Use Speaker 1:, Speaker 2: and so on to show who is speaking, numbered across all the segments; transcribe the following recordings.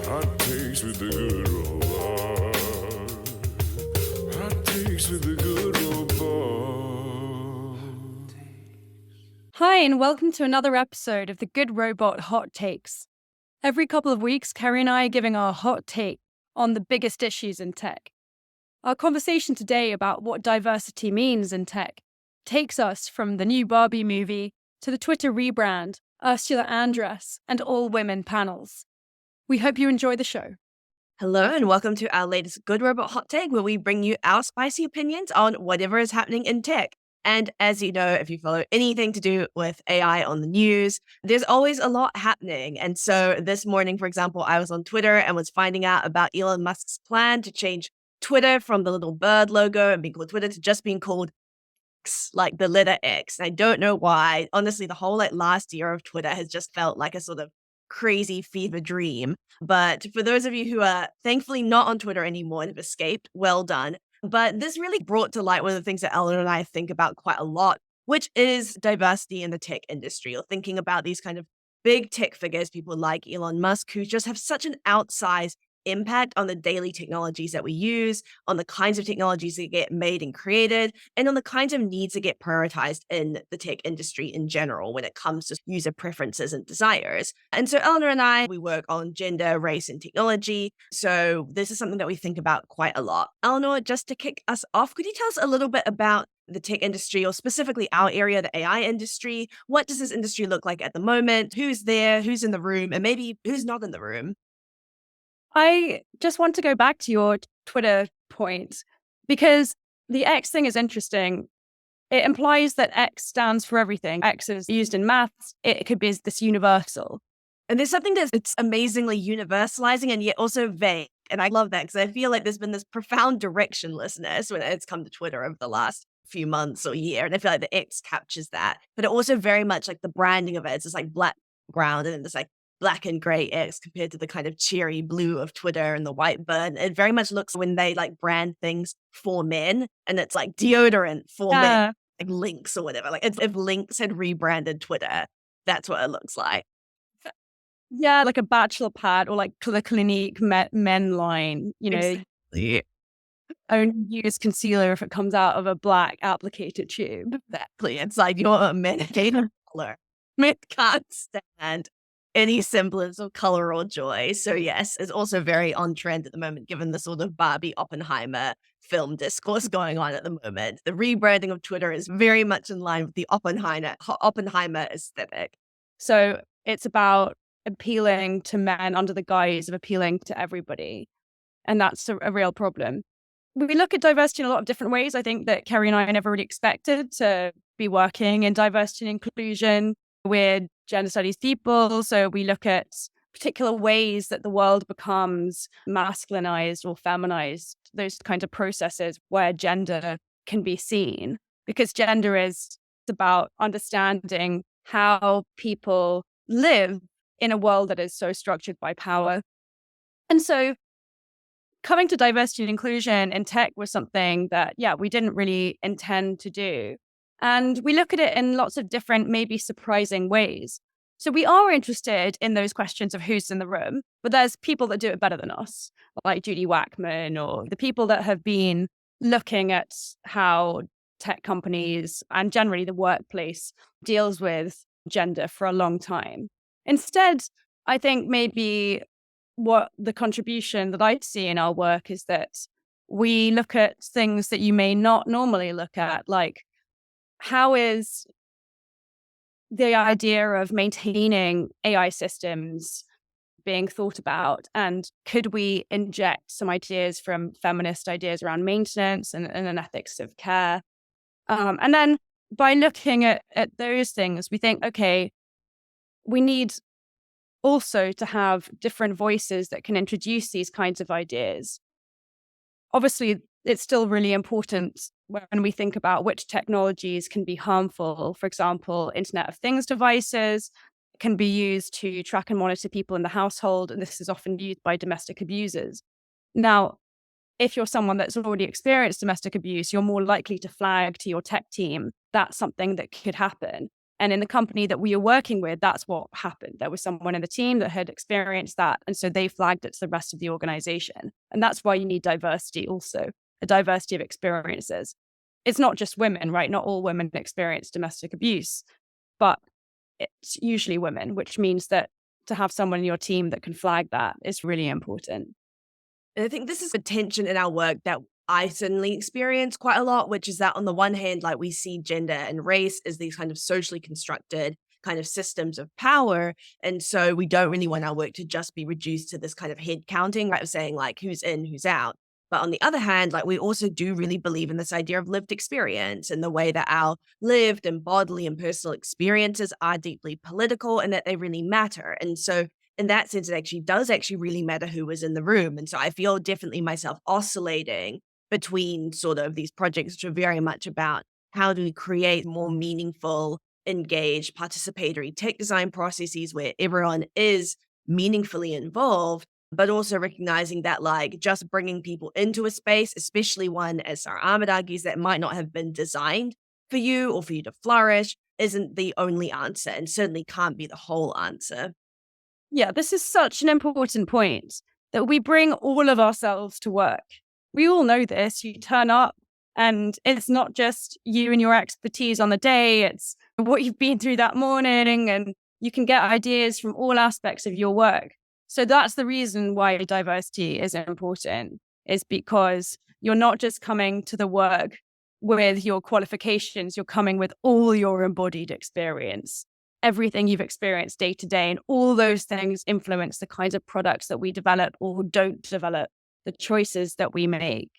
Speaker 1: Hot takes with the good robot. Hot takes with the good robot.
Speaker 2: Hi, and welcome to another episode of the Good Robot Hot Takes. Every couple of weeks, Kerry and I are giving our hot take on the biggest issues in tech. Our conversation today about what diversity means in tech takes us from the new Barbie movie to the Twitter rebrand, Ursula Andress, and all-women panels. We hope you enjoy the show.
Speaker 3: Hello and welcome to our latest Good Robot Hot Take, where we bring you our spicy opinions on whatever is happening in tech. And as you know, if you follow anything to do with AI on the news, there's always a lot happening. And so this morning, for example, I was on Twitter and was finding out about Elon Musk's plan to change Twitter from the little bird logo and being called Twitter to just being called X, like the letter X. And I don't know why. Honestly, the whole last year of Twitter has just felt like a sort of crazy fever dream. But for those of you who are thankfully not on Twitter anymore and have escaped, well done. But this really brought to light one of the things that Eleanor and I think about quite a lot, which is diversity in the tech industry, or thinking about these kind of big tech figures, people like Elon Musk, who just have such an outsized impact on the daily technologies that we use, on the kinds of technologies that get made and created, and on the kinds of needs that get prioritized in the tech industry in general when it comes to user preferences and desires. And so Eleanor and I, we work on gender, race, and technology. So this is something that we think about quite a lot. Eleanor, just to kick us off, could you tell us a little bit about the tech industry, or specifically our area, the AI industry? What does this industry look like at the moment? Who's there? Who's in the room? And maybe who's not in the room?
Speaker 2: I just want to go back to your Twitter point, because the X thing is interesting. It implies that X stands for everything. X is used in maths. It could be this universal.
Speaker 3: And there's something that's amazingly universalizing and yet also vague. And I love that because I feel like there's been this profound directionlessness when it's come to Twitter over the last few months or year. And I feel like the X captures that. But it also very much like the branding of it. It's just like black ground and then there's like black and gray X compared to the kind of cheery blue of Twitter and the white bird. It very much looks when they like brand things for men and it's like deodorant for men, like Lynx or whatever. Like if Lynx had rebranded Twitter, that's what it looks like.
Speaker 2: Yeah, like a bachelor pad or like the Clinique men line,
Speaker 3: Exactly.
Speaker 2: only use concealer if it comes out of a black applicator tube.
Speaker 3: Exactly. It's like you're a medicated color. Men can't stand any semblance of color or joy. So yes, it's also very on trend at the moment, given the sort of Barbie Oppenheimer film discourse going on at the moment. The rebranding of Twitter is very much in line with the Oppenheimer aesthetic.
Speaker 2: So it's about appealing to men under the guise of appealing to everybody. And that's a real problem. We look at diversity in a lot of different ways. I think that Kerry and I never really expected to be working in diversity and inclusion. We're gender studies people, so we look at particular ways that the world becomes masculinized or feminized, those kinds of processes where gender can be seen. Because gender is about understanding how people live in a world that is so structured by power. And so coming to diversity and inclusion in tech was something that, we didn't really intend to do. And we look at it in lots of different, maybe surprising ways. So we are interested in those questions of who's in the room, but there's people that do it better than us, like Judy Wackman, or the people that have been looking at how tech companies and generally the workplace deals with gender for a long time. Instead, I think maybe what the contribution that I see in our work is that we look at things that you may not normally look at, like how is the idea of maintaining AI systems being thought about? And could we inject some ideas from feminist ideas around maintenance and an ethics of care? And then by looking at those things, we think, okay, we need also to have different voices that can introduce these kinds of ideas. Obviously, it's still really important when we think about which technologies can be harmful. For example, Internet of Things devices can be used to track and monitor people in the household, and this is often used by domestic abusers. Now, if you're someone that's already experienced domestic abuse, you're more likely to flag to your tech team that's something that could happen. And in the company that we were working with, that's what happened. There was someone in the team that had experienced that. And so they flagged it to the rest of the organization. And that's why you need diversity also, a diversity of experiences. It's not just women, right? Not all women experience domestic abuse, but it's usually women, which means that to have someone in your team that can flag that is really important.
Speaker 3: And I think this is a tension in our work that I certainly experience quite a lot, which is that on the one hand, like we see gender and race as these kind of socially constructed kind of systems of power. And so we don't really want our work to just be reduced to this kind of head counting, right? Of saying like who's in, who's out. But on the other hand, like we also do really believe in this idea of lived experience and the way that our lived and bodily and personal experiences are deeply political and that they really matter. And so in that sense, it actually does really matter who was in the room. And so I feel definitely myself oscillating between sort of these projects, which are very much about how do we create more meaningful, engaged, participatory tech design processes where everyone is meaningfully involved, but also recognizing that like just bringing people into a space, especially one, as Sarah Ahmed argues, that might not have been designed for you or for you to flourish, isn't the only answer and certainly can't be the whole answer.
Speaker 2: Yeah, this is such an important point that we bring all of ourselves to work. We all know this. You turn up and it's not just you and your expertise on the day, it's what you've been through that morning, and you can get ideas from all aspects of your work. So that's the reason why diversity is important, is because you're not just coming to the work with your qualifications, you're coming with all your embodied experience, everything you've experienced day to day. And all those things influence the kinds of products that we develop or don't develop, the choices that we make.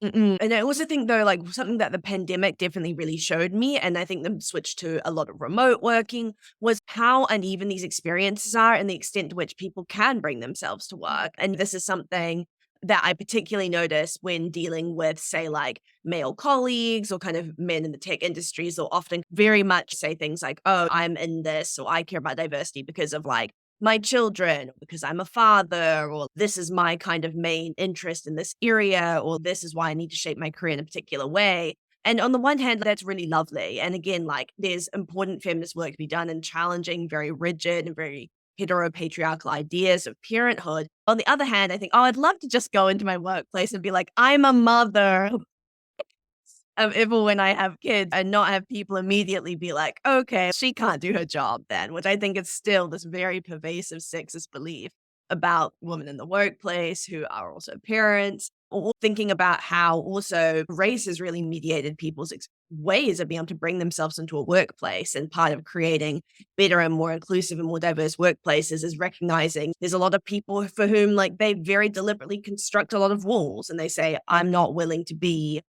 Speaker 3: And I also think, though, like something that the pandemic definitely really showed me, and I think the switch to a lot of remote working, was how uneven these experiences are and the extent to which people can bring themselves to work. And this is something that I particularly notice when dealing with, say, like male colleagues or kind of men in the tech industries. They'll often very much say things like, oh, I'm in this, or I care about diversity because of like my children, because I'm a father, or this is my kind of main interest in this area, or this is why I need to shape my career in a particular way. And on the one hand, that's really lovely. And again, like there's important feminist work to be done in challenging very rigid and very heteropatriarchal ideas of parenthood. On the other hand, I think, oh, I'd love to just go into my workplace and be like, I'm a mother of ever when I have kids, and not have people immediately be like, okay, she can't do her job then, which I think is still this very pervasive sexist belief about women in the workplace who are also parents, or thinking about how also race has really mediated people's ways of being able to bring themselves into a workplace. And part of creating better and more inclusive and more diverse workplaces is recognizing there's a lot of people for whom like they very deliberately construct a lot of walls and they say, I'm not willing to be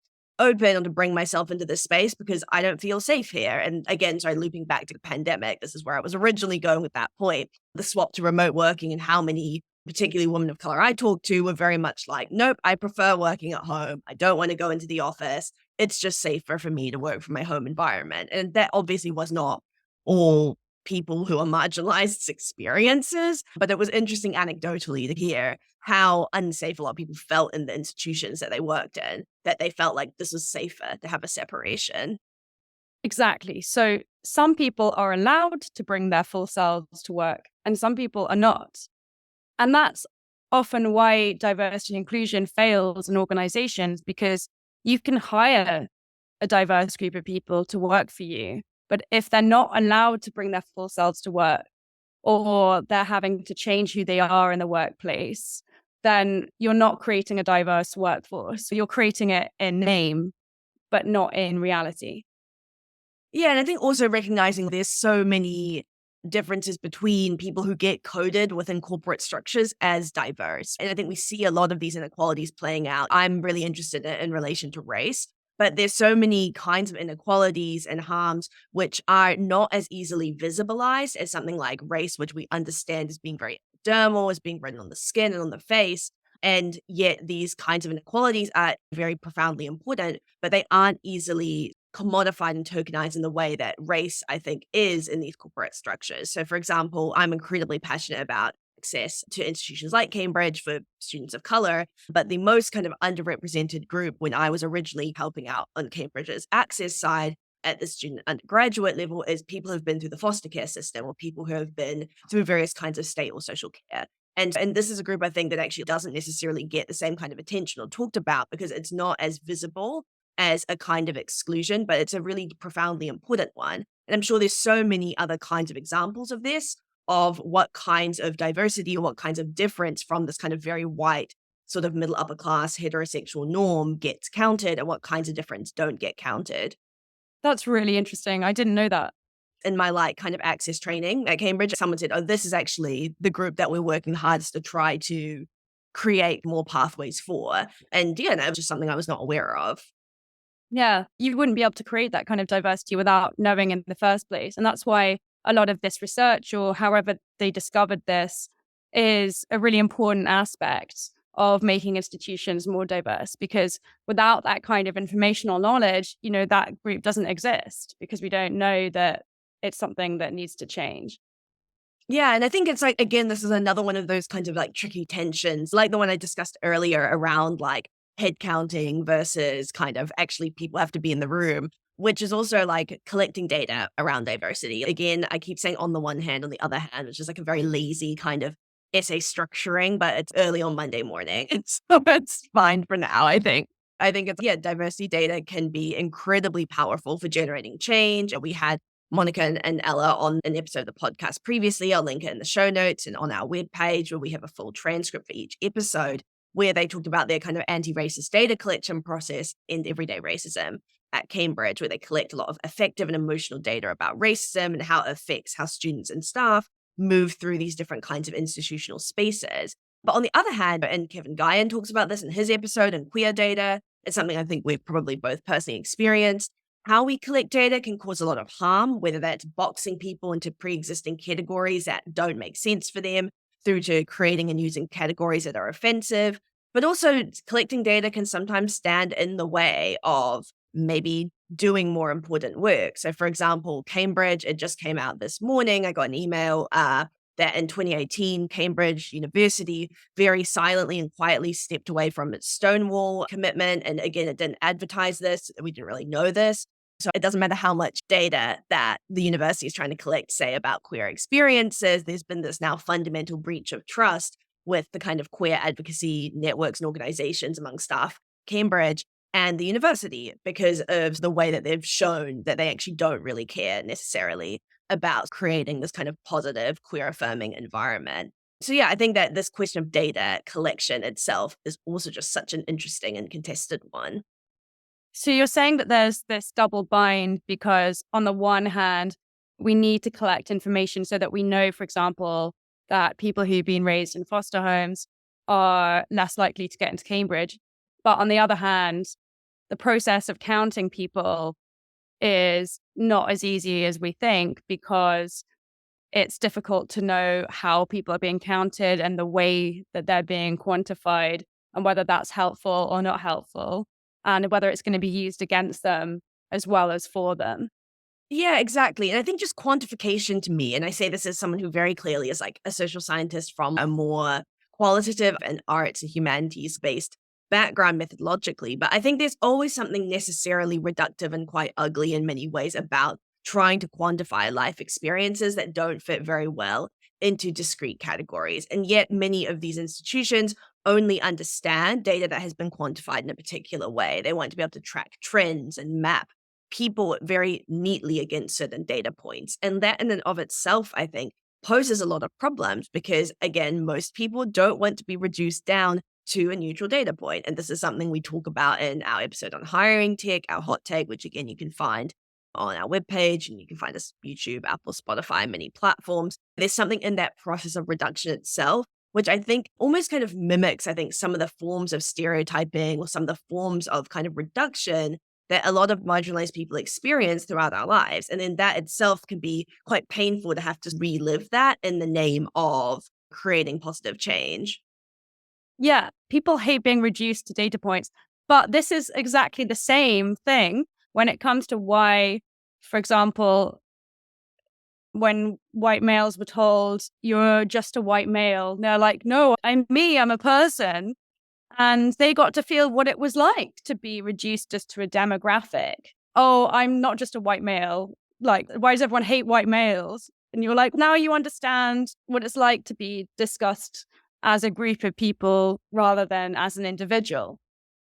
Speaker 3: open or to bring myself into this space because I don't feel safe here. And again, sorry, looping back to the pandemic, this is where I was originally going with that point, the swap to remote working and how many, particularly women of color I talked to, were very much like, nope, I prefer working at home. I don't want to go into the office. It's just safer for me to work from my home environment. And that obviously was not all people who are marginalized experiences, but it was interesting anecdotally to hear how unsafe a lot of people felt in the institutions that they worked in, that they felt like this was safer to have a separation.
Speaker 2: Exactly. So some people are allowed to bring their full selves to work and some people are not. And that's often why diversity and inclusion fails in organizations, because you can hire a diverse group of people to work for you, but if they're not allowed to bring their full selves to work, or they're having to change who they are in the workplace, then you're not creating a diverse workforce. You're creating it in name, but not in reality.
Speaker 3: Yeah, and I think also recognizing there's so many differences between people who get coded within corporate structures as diverse. And I think we see a lot of these inequalities playing out. I'm really interested in relation to race, but there's so many kinds of inequalities and harms which are not as easily visibilized as something like race, which we understand as being very dermal, as being written on the skin and on the face. And yet these kinds of inequalities are very profoundly important, but they aren't easily commodified and tokenized in the way that race, I think, is in these corporate structures. So, for example, I'm incredibly passionate about access to institutions like Cambridge for students of color, but the most kind of underrepresented group when I was originally helping out on Cambridge's access side at the student undergraduate level is people who've been through the foster care system or people who have been through various kinds of state or social care. And this is a group I think that actually doesn't necessarily get the same kind of attention or talked about because it's not as visible as a kind of exclusion, but it's a really profoundly important one. And I'm sure there's so many other kinds of examples of this, of what kinds of diversity or what kinds of difference from this kind of very white sort of middle upper class heterosexual norm gets counted and what kinds of difference don't get counted.
Speaker 2: That's really interesting. I didn't know that.
Speaker 3: In my kind of access training at Cambridge, someone said, oh, this is actually the group that we're working hardest to try to create more pathways for. And yeah, that was just something I was not aware of.
Speaker 2: Yeah, you wouldn't be able to create that kind of diversity without knowing in the first place. And that's why a lot of this research, or however they discovered this, is a really important aspect of making institutions more diverse, because without that kind of informational knowledge, that group doesn't exist because we don't know that it's something that needs to change.
Speaker 3: Yeah, and I think it's again, this is another one of those kinds of tricky tensions, like the one I discussed earlier around head counting versus kind of actually people have to be in the room, which is also collecting data around diversity. Again, I keep saying on the one hand, on the other hand, which is a very lazy kind of essay structuring, but it's early on Monday morning. So it's fine for now, I think. I think diversity data can be incredibly powerful for generating change. We had Monica and Ella on an episode of the podcast previously. I'll link it in the show notes and on our webpage where we have a full transcript for each episode where they talked about their kind of anti-racist data collection process in everyday racism at Cambridge, where they collect a lot of affective and emotional data about racism and how it affects how students and staff move through these different kinds of institutional spaces. But on the other hand, and Kevin Guyan talks about this in his episode in Queer Data, it's something I think we've probably both personally experienced. How we collect data can cause a lot of harm, whether that's boxing people into pre-existing categories that don't make sense for them, through to creating and using categories that are offensive. But also collecting data can sometimes stand in the way of maybe doing more important work. So for example, Cambridge, it just came out this morning. I got an email that in 2018, Cambridge University very silently and quietly stepped away from its Stonewall commitment. And again, it didn't advertise this. We didn't really know this. So it doesn't matter how much data that the university is trying to collect, say, about queer experiences, there's been this now fundamental breach of trust with the kind of queer advocacy networks and organizations among staff, Cambridge and the university, because of the way that they've shown that they actually don't really care necessarily about creating this kind of positive, queer affirming environment. So yeah, I think that this question of data collection itself is also just such an interesting and contested one.
Speaker 2: So you're saying that there's this double bind because on the one hand, we need to collect information so that we know, for example, that people who've been raised in foster homes are less likely to get into Cambridge. But on the other hand, the process of counting people is not as easy as we think because it's difficult to know how people are being counted and the way that they're being quantified and whether that's helpful or not helpful and whether it's going to be used against them as well as for them.
Speaker 3: Yeah, exactly. And I think just quantification to me, and I say this as someone who very clearly is a social scientist from a more qualitative and arts and humanities based background methodologically, but I think there's always something necessarily reductive and quite ugly in many ways about trying to quantify life experiences that don't fit very well into discrete categories. And yet many of these institutions only understand data that has been quantified in a particular way. They want to be able to track trends and map people very neatly against certain data points. And that in and of itself, I think, poses a lot of problems because, again, most people don't want to be reduced down to a neutral data point. And this is something we talk about in our episode on hiring tech, our hot take, which again, you can find on our webpage and you can find us YouTube, Apple, Spotify, many platforms. There's something in that process of reduction itself, which I think almost kind of mimics, I think, some of the forms of stereotyping or some of the forms of kind of reduction that a lot of marginalized people experience throughout our lives. And then that itself can be quite painful to have to relive that in the name of creating positive change.
Speaker 2: Yeah, people hate being reduced to data points, but this is exactly the same thing when it comes to why, for example, when white males were told, you're just a white male, they're like, no, I'm a person. And they got to feel what it was like to be reduced just to a demographic oh, I'm not just a white male. Like, why does everyone hate white males? And you're like, now you understand what it's like to be discussed as a group of people rather than as an individual.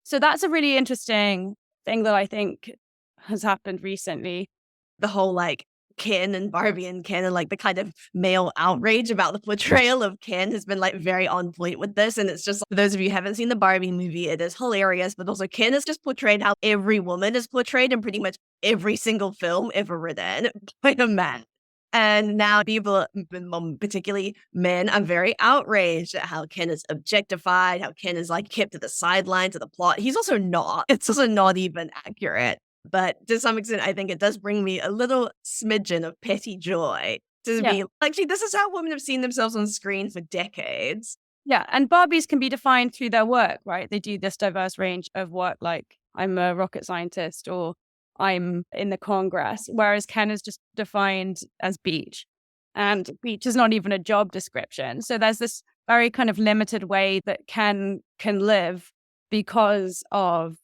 Speaker 2: So that's a really interesting thing that I think has happened recently.
Speaker 3: The whole like Ken and Barbie and Ken and like the kind of male outrage about the portrayal of Ken has been like very on point with this. And it's just, for those of you who haven't seen the Barbie movie, it is hilarious. But also Ken is just portrayed how every woman is portrayed in pretty much every single film ever written by a man. And now people, particularly men, are very outraged at how Ken is objectified, how Ken is like kept to the sidelines of the plot. He's also not. It's also not even accurate. But to some extent, I think it does bring me a little smidgen of petty joy to be actually, this is how women have seen themselves on screen for decades.
Speaker 2: Yeah. And Barbies can be defined through their work, right? They do this diverse range of work, like I'm a rocket scientist or I'm in the Congress, whereas Ken is just defined as beach. And beach is not even a job description. So there's this very kind of limited way that Ken can live because of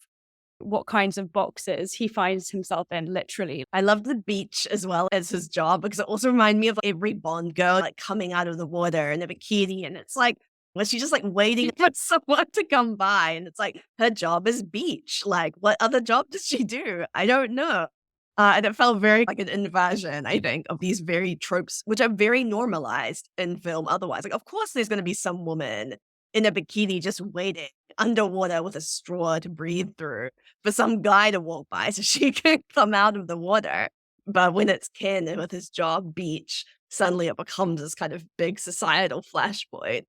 Speaker 2: what kinds of boxes he finds himself in, literally.
Speaker 3: I love the beach as well as his job because it also reminds me of every Bond girl like coming out of the water in a bikini. And it's like, was she just like waiting for someone to come by? And it's like, her job is beach. Like, what other job does she do? I don't know. And it felt very like an invasion, I think, of these very tropes, which are very normalized in film otherwise. Like, of course, there's going to be some woman in a bikini just waiting underwater with a straw to breathe through for some guy to walk by so she can come out of the water. But when it's Ken and with his job beach, suddenly it becomes this kind of big societal flashpoint.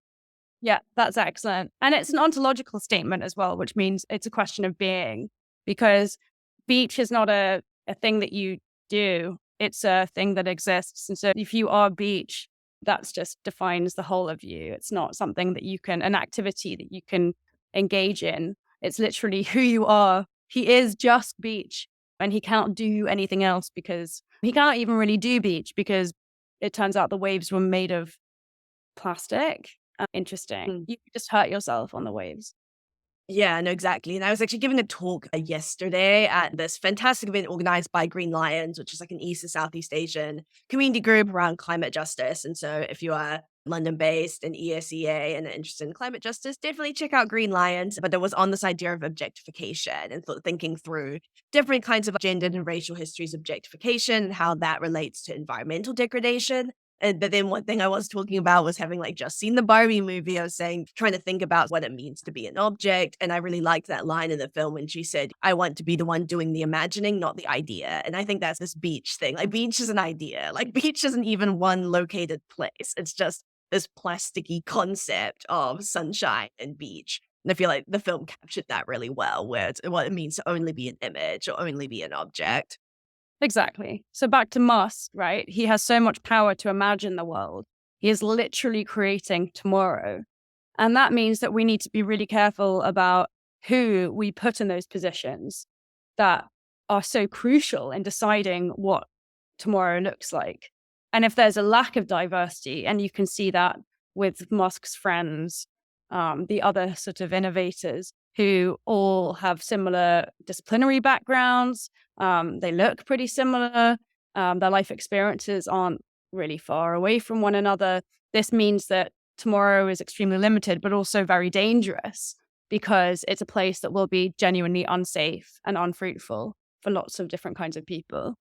Speaker 2: Yeah, that's excellent. And it's an ontological statement as well, which means it's a question of being, because beach is not a thing that you do. It's a thing that exists. And so if you are beach, that's just defines the whole of you. It's not something that you can, an activity that you can engage in. It's literally who you are. He is just beach and he cannot do anything else because he cannot even really do beach because it turns out the waves were made of plastic. Interesting. You just hurt yourself on the waves.
Speaker 3: Yeah, no, exactly. And I was actually giving a talk yesterday at this fantastic event organized by Green Lions, which is like an East and Southeast Asian community group around climate justice. And so if you are London-based and ESEA and interested in climate justice, definitely check out Green Lions. But it was on this idea of objectification and thinking through different kinds of gendered and racial histories of objectification and how that relates to environmental degradation. But then one thing I was talking about was having like just seen the Barbie movie. I was saying, trying to think about what it means to be an object. And I really liked that line in the film when she said, I want to be the one doing the imagining, not the idea. And I think that's this beach thing. Like beach is an idea. Like beach isn't even one located place. It's just this plasticky concept of sunshine and beach. And I feel like the film captured that really well, where it's what it means to only be an image or only be an object.
Speaker 2: Exactly. So back to Musk, right? He has so much power to imagine the world. He is literally creating tomorrow. And that means that we need to be really careful about who we put in those positions that are so crucial in deciding what tomorrow looks like. And if there's a lack of diversity, and you can see that with Musk's friends, the other sort of innovators who all have similar disciplinary backgrounds, they look pretty similar, their life experiences aren't really far away from one another. This means that tomorrow is extremely limited, but also very dangerous because it's a place that will be genuinely unsafe and unfruitful for lots of different kinds of people.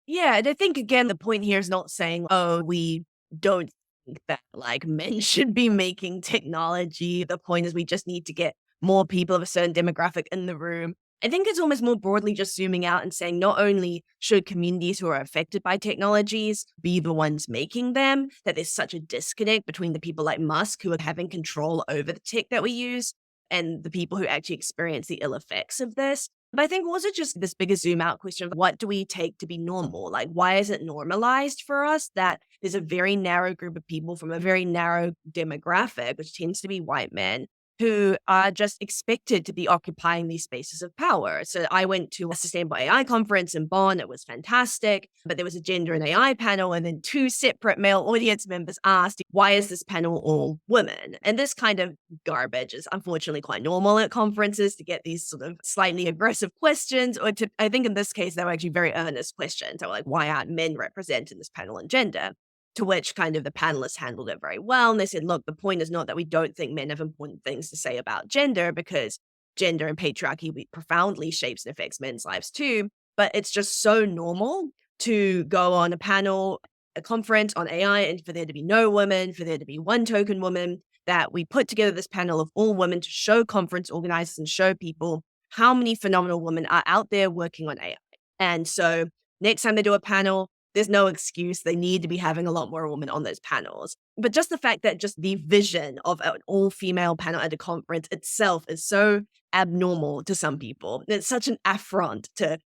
Speaker 3: Yeah, and I think, again, the point here is not saying, oh, we don't think that like men should be making technology. The point is we just need to get more people of a certain demographic in the room. I think it's almost more broadly just zooming out and saying not only should communities who are affected by technologies be the ones making them, that there's such a disconnect between the people like Musk who are having control over the tech that we use and the people who actually experience the ill effects of this. But I think also just this bigger zoom out question of what do we take to be normal? Like, why is it normalized for us that there's a very narrow group of people from a very narrow demographic, which tends to be white men, who are just expected to be occupying these spaces of power. So I went to a sustainable AI conference in Bonn. It was fantastic, but there was a gender and AI panel, and then 2 separate male audience members asked, why is this panel all women? And this kind of garbage is unfortunately quite normal at conferences, to get these sort of slightly aggressive questions, or to, I think in this case, they were actually very earnest questions. They were like, why aren't men represented in this panel on gender? To which kind of the panelists handled it very well. And they said, look, the point is not that we don't think men have important things to say about gender, because gender and patriarchy profoundly shapes and affects men's lives too. But it's just so normal to go on a panel, a conference on AI, and for there to be no women, for there to be one token woman, that we put together this panel of all women to show conference organizers and show people how many phenomenal women are out there working on AI. And so next time they do a panel, there's no excuse. They need to be having a lot more women on those panels. But just the fact that just the vision of an all-female panel at a conference itself is so abnormal to some people. It's such an affront to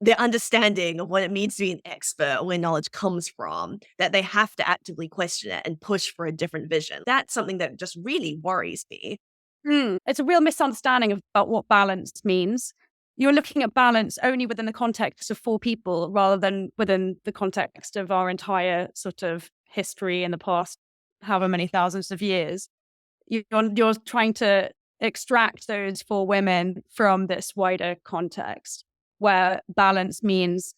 Speaker 3: their understanding of what it means to be an expert, or where knowledge comes from, that they have to actively question it and push for a different vision. That's something that just really worries me.
Speaker 2: It's a real misunderstanding about what balance means. You're looking at balance only within the context of 4 people, rather than within the context of our entire sort of history in the past, however many thousands of years. You're trying to extract those 4 women from this wider context, where balance means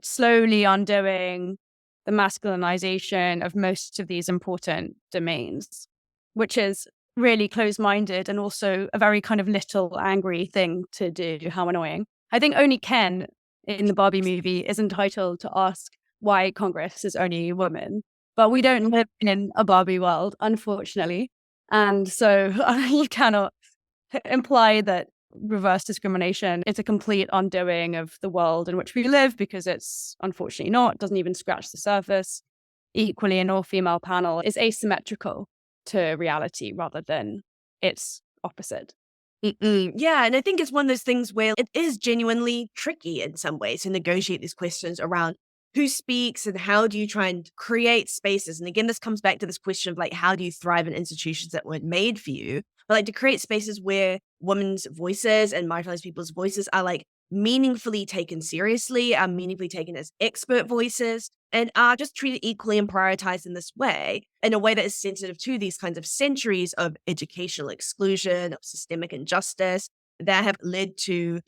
Speaker 2: slowly undoing the masculinization of most of these important domains, which is really close-minded and also a very kind of little angry thing to do. How annoying. I think only Ken in the Barbie movie is entitled to ask why Congress is only women, but we don't live in a Barbie world, unfortunately. And so you cannot imply that reverse discrimination is a complete undoing of the world in which we live, because it's unfortunately not. Doesn't even scratch the surface. Equally, an all-female panel is asymmetrical to reality rather than its opposite.
Speaker 3: Yeah, and I think it's one of those things where it is genuinely tricky in some ways to negotiate these questions around who speaks and how do you try and create spaces. And again, this comes back to this question of like, how do you thrive in institutions that weren't made for you? But like to create spaces where women's voices and marginalized people's voices are like meaningfully taken seriously, are meaningfully taken as expert voices, and are just treated equally and prioritized in this way, in a way that is sensitive to these kinds of centuries of educational exclusion, of systemic injustice that have led to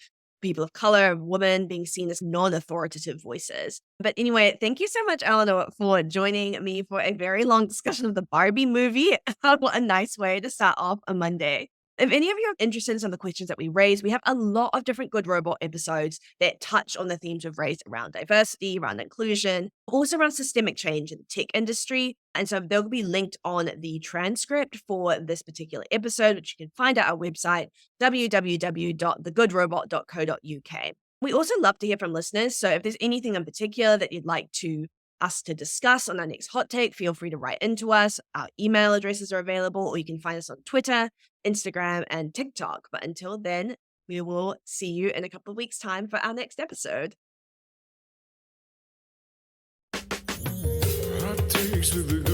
Speaker 3: people of color, women being seen as non-authoritative voices. But anyway, thank you so much, Eleanor, for joining me for a very long discussion of the Barbie movie. What a nice way to start off a Monday. If any of you are interested in some of the questions that we raised, we have a lot of different Good Robot episodes that touch on the themes we've raised around diversity, around inclusion, also around systemic change in the tech industry. And so they'll be linked on the transcript for this particular episode, which you can find at our website, www.thegoodrobot.co.uk. We also love to hear from listeners. So if there's anything in particular that you'd like us to discuss on our next hot take, feel free to write into us. Our email addresses are available, or you can find us on Twitter, Instagram, and TikTok. But until then, we will see you in a couple of weeks' time for our next episode.
Speaker 1: Hot takes with the